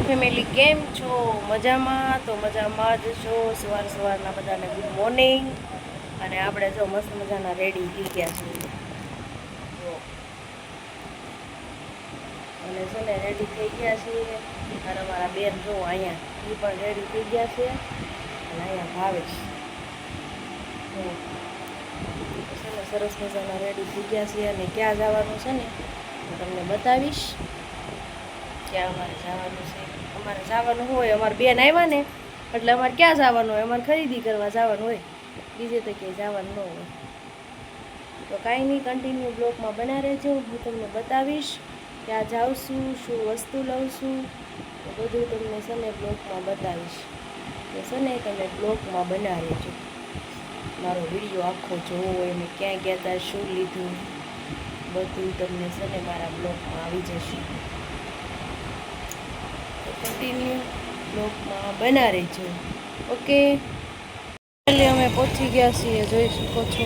Family કેમ છો? મજામાં? તો મજામાં જ છો. સવારના બધાને ગુડ મોર્નિંગ. અને આપણે જો મસ્ત મજાના રેડી થઈ ગયા છીએ. અને છે ને રેડી થઈ ગયા છીએ. અને અમારા બેન જો અહીંયા એ પણ રેડી થઈ ગયા છે. અને અહીંયા ભાવેશ છે ને સરસ મજાના રેડી થઈ ગયા છે. અને ક્યાં જવાનું છે ને હું તમને બતાવીશ. ક્યાં અમારે જવાનું છે. અમારે જવાનું હોય, અમારે બેન આવ્યા ને એટલે અમારે ક્યાં જવાનું હોય, અમારે ખરીદી કરવા જવાનું હોય, બીજે તો ક્યાંય જવાનું ન હોય. તો કાંઈ નહીં, કન્ટિન્યુ બ્લોગમાં બના રહેજો. હું તમને બતાવીશ ક્યાં જાઉં છું, શું વસ્તુ લઉં છું, તો બધું તમને છે ને બ્લોગમાં બતાવીશ. તો છે ને તમે બ્લોગમાં બના રહેજો. મારો વિડીયો આખો જોવો હોય, મેં ક્યાં ગયા હતા, શું લીધું, બધું તમને છે ને મારા બ્લોગમાં આવી જશે. કન્ટિન્યુ બ્લોગમાં બના રહેજો. ઓકે, એટલે અમે પહોંચી ગયા છીએ, જોઈ શકો છો.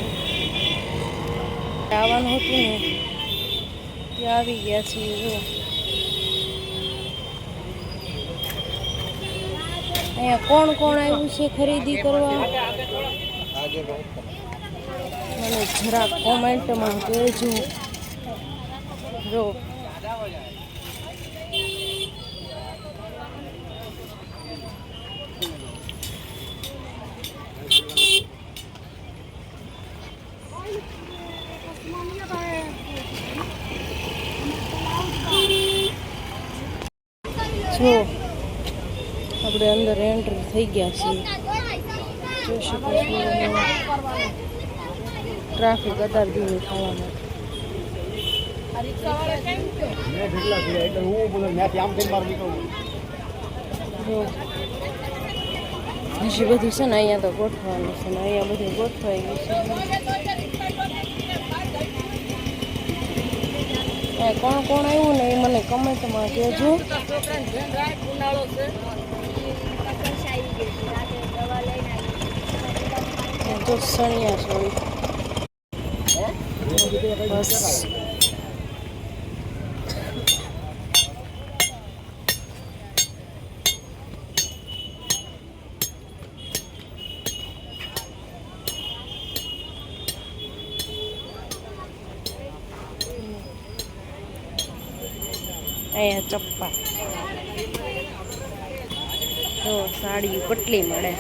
આવવાનું હતું ને ત્યાં આવી ગયા છીએ. જો અહીંયા કોણ કોણ આવ્યું છે ખરીદી કરવા, મને જરા કોમેન્ટમાં કહેજો. જો જો આપણે અંદર એન્ટર થઈ ગયા છીએ. જોઈ શકો છો ટ્રાફિક અત્યાર દીધું થવા માટે. હજી બધું છે ને અહીંયા તો ગોઠવાનું છે ને અહીંયા બધું ગોઠવાઈ ગયું છે. કોણ કોણ આવ્યું ને એ મને કમેન્ટમાં કહેજો. તો સણિયા છોડી બસ. અહીંયા ચપ્પા તો સાડી કેટલી મળે.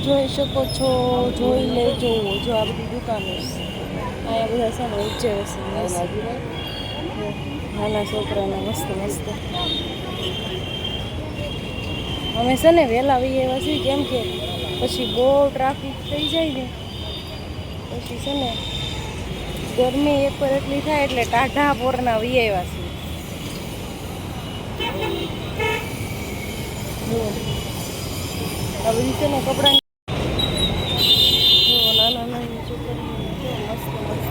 જોઈ શકો છો, જોઈ લેજો. જો આ બધી દુકાનો અહીંયા બધા છે ને ઉચ્ચે વસે નાના છોકરાના મસ્ત મસ્ત. અમે છે ને વહેલા આવી આવ્યા છીએ, કેમ કે પછી બહુ ટ્રાફિક થઈ જાય ને, પછી છે ને ગરમી એક પર એટલી થાય એટલે ટાઢા પોરના આવી આવ્યા છીએ. આ બધી છે ને કપડાં નાના નાની છોકરીઓ મસ્ત મસ્ત.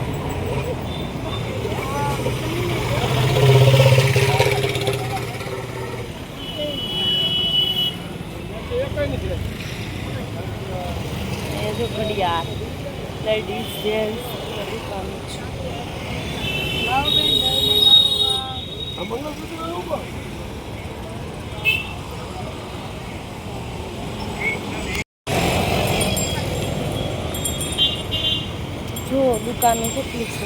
એ જો ઘડિયાળ લેડીઝ જેન્ટ્સ દુકાનો છે. જો દુકાનો કેટલી છે.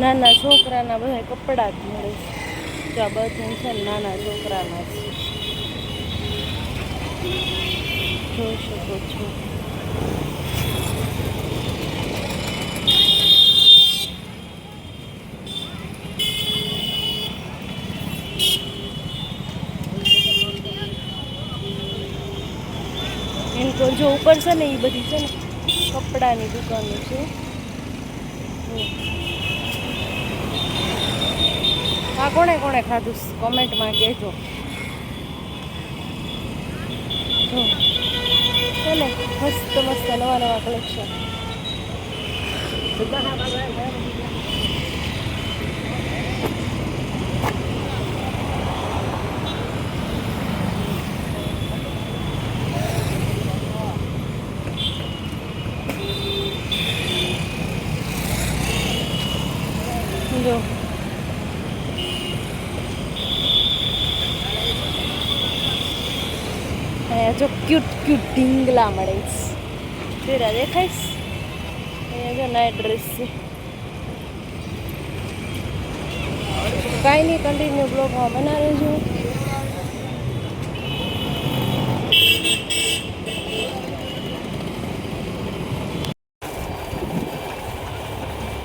નાના છોકરાના બધા કપડાં જ મળે છે. તો આ બધું છે ને નાના છોકરાના છે, જોઈ શકો છો. इनको जो ऊपर से ने ये बधी है कपड़ानी दुकान છે. આ કોણે કોણે ખાધું કોમેન્ટમાં કહેજો. છે ને મસ્ત મસ્ત નવા નવા કલેક્શન. જો जो क्यूट क्यूट ढींगला મળે તેરા દેખાઈશ. અહીંયા જો નાઇટ ડ્રેસ છે. કાંઈ નહીં, કન્ટિન્યુ બ્લોગમાં બના રહેજો.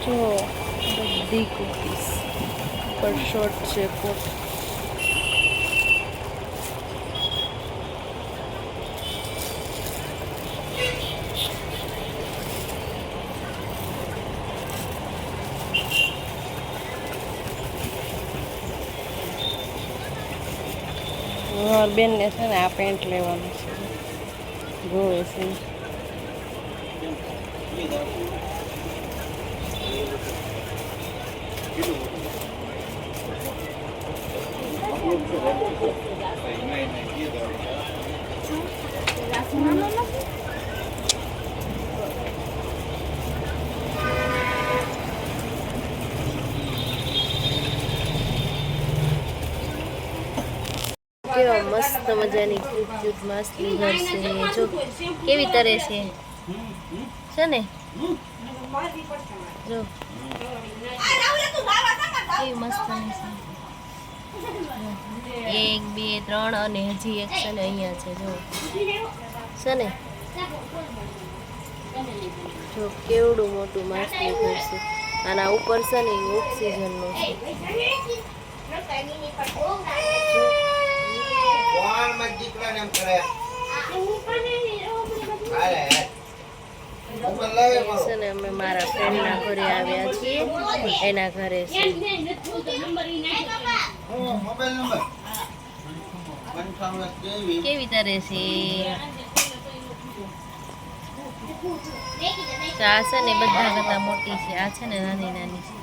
જો બધી કુર્તીસ પર શોર્ટ છે કોટ. બેનને છે ને આ પેન્ટ લેવાનું છે, જોવે છે. કેવા મસ્ત મજાની ક્યુટ ક્યુટ માછલી ઘર છે. જો કેવી તરે છે ને, જો કેવી મસ્ત છે. 1 2 3 અને હજી એક છે ને અહીંયા છે. જો છે ને, જો કેવડું મોટું માછલી ઘર છે. આના ઉપર છે ને ઓક્સિજનનું છે. છે ને અમે મારા ફ્રેન્ડના ઘરે આવ્યા છીએ, એના ઘરે છે. કેવી તરે છે આ છે ને બધા કરતા મોટી છે. આ છે ને નાની નાની છે.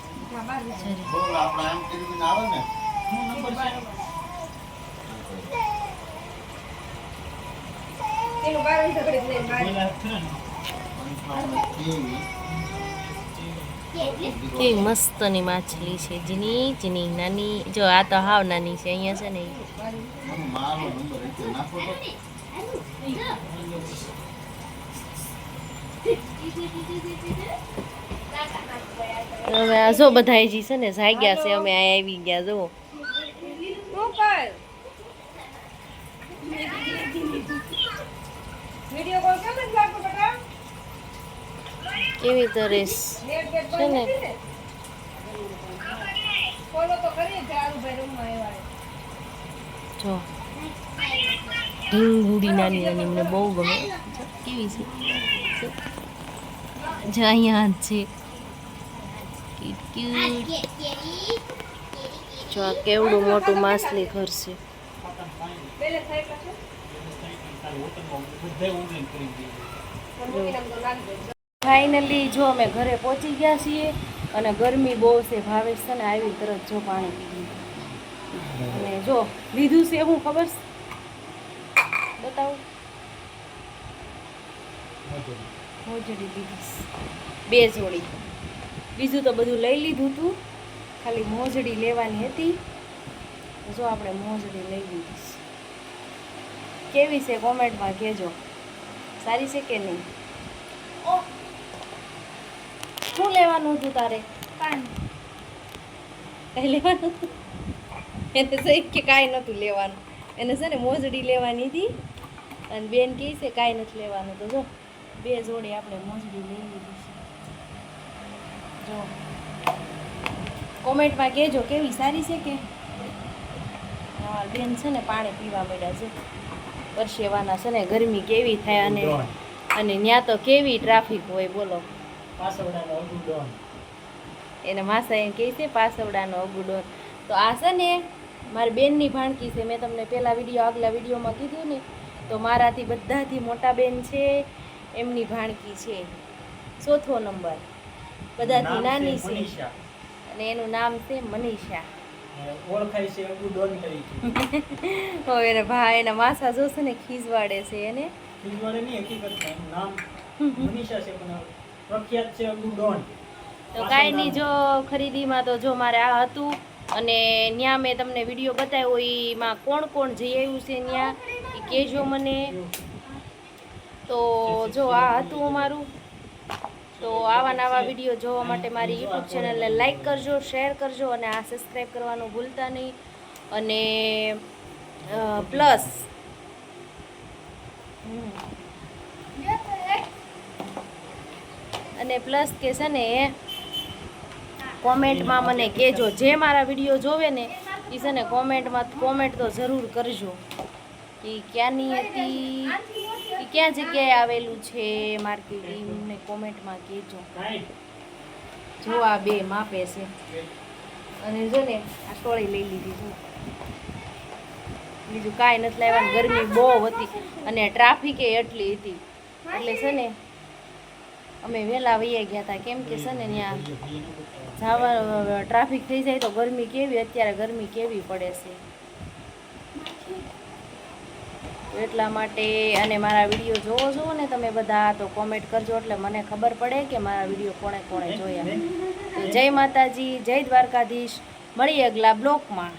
કેવી મસ્તની માછલી છે, ઝીણી ઝીણી નાની. જો આ તો હાવ નાની છે. અહીંયા છે ને હવે આ જો બધા જી છે ને જાગ્યા છે. અમે આ આવી ગયા. જો કેવી તરેસ છે ને. જો ઢીંગુડી નાની નાની મને બહુ ગમે. કેવી છે જો અહીંયા છે. જો આ કેવડું મોટું માછલી ઘર છે. ફાઇનલી જો અમે ઘરે પહોંચી ગયા છીએ અને ગરમી બહુ છે. ભાવેશ છે ને આવી તરત જો પાણી પી અને જો લીધું છે હું ખબર બતાવું. મોજડી લીધી 2 જોડી. બીજું તો બધું લઈ લીધું હતું, ખાલી મોજડી લેવાની હતી. જો આપણે મોજડી લઈ લીધી. કેવી છે કોમેન્ટમાં કહેજો, સારી છે કે નહીં. શું લેવાનું હતું તારે? કઈ લેવાનું? એને સહી કે કાંઈ નહોતું લેવાનું, એને છે ને મોજડી લેવાની હતી અને બેન કહે છે કાંઈ નથી લેવાનું. તો જો 2 જોડી આપણે મોજડી લઈ લીધી છે. જો કોમેન્ટમાં કહેજો કેવી સારી છે કે. હા બેન છે ને પાણી પીવા મળ્યા છે, પરસેવાના છે ને ગરમી કેવી થાય અને ત્યાં તો કેવી ટ્રાફિક હોય બોલો. એને માસા એમ કહે છે પાસવડાનો અગુડોન. તો આ છે ને મારી બેનની ભાણકી છે. મેં તમને આગલા વિડીયોમાં કીધું ને, તો મારાથી બધાથી મોટા બેન છે એમની ભાણકી છે, 4થો નંબર, બધાથી નાની છે અને એનું નામ છે મનીષા. ઓળખાય છે અગુડોન તરીકે. હવે એને ભાઈ એના માસા જોશે ને ખીજવાડે છે એને. ખીજવાડે નહીં, હકીકતમાં એનું નામ મનીષા છે પણ પ્રખ્યાત છે અગુડોન. તો કાંઈ નહીં, જો ખરીદીમાં તો જો મારે આ હતું અને ત્યાં મેં તમને વિડીયો બતાવ્યો એમાં કોણ કોણ જઈ આવ્યું છે ત્યાં એ કહેજો મને. તો જો આ હતું અમારું. તો આવા નવા વિડીયો જોવા માટે મારી યુટ્યુબ ચેનલને લાઈક કરજો, શેર કરજો અને આ સબસ્ક્રાઈબ કરવાનું ભૂલતા નહીં. અને પ્લસ કે છે ને કોમેન્ટમાં મને કહેજો, જે મારા વિડીયો જોવે ને એ છે ને કોમેન્ટ તો જરૂર કરજો એ ક્યાંની હતી, એ ક્યાં જગ્યાએ આવેલું છે માર્કેટ, એ મને કોમેન્ટમાં કહેજો. જો આ 2 માપે છે અને જો ને આ ટોળી લઈ લીધી. જો બીજું કાંઈ નથી લાવ્યા. ગરમી બહુ હતી અને ટ્રાફિકે એટલી હતી એટલે છે ને અમે વહેલા વૈયા ગયા હતા, કેમ કે છે ને ત્યાં જવા ટ્રાફિક થઈ જાય તો ગરમી કેવી, અત્યારે ગરમી કેવી પડે છે એટલા માટે. અને મારા વિડીયો જોવો છો ને તમે બધા તો કોમેન્ટ કરજો એટલે મને ખબર પડે કે મારા વિડીયો કોણે કોણે જોયા. તો જય માતાજી, જય દ્વારકાધીશ, મળીએ અગલા બ્લોકમાં.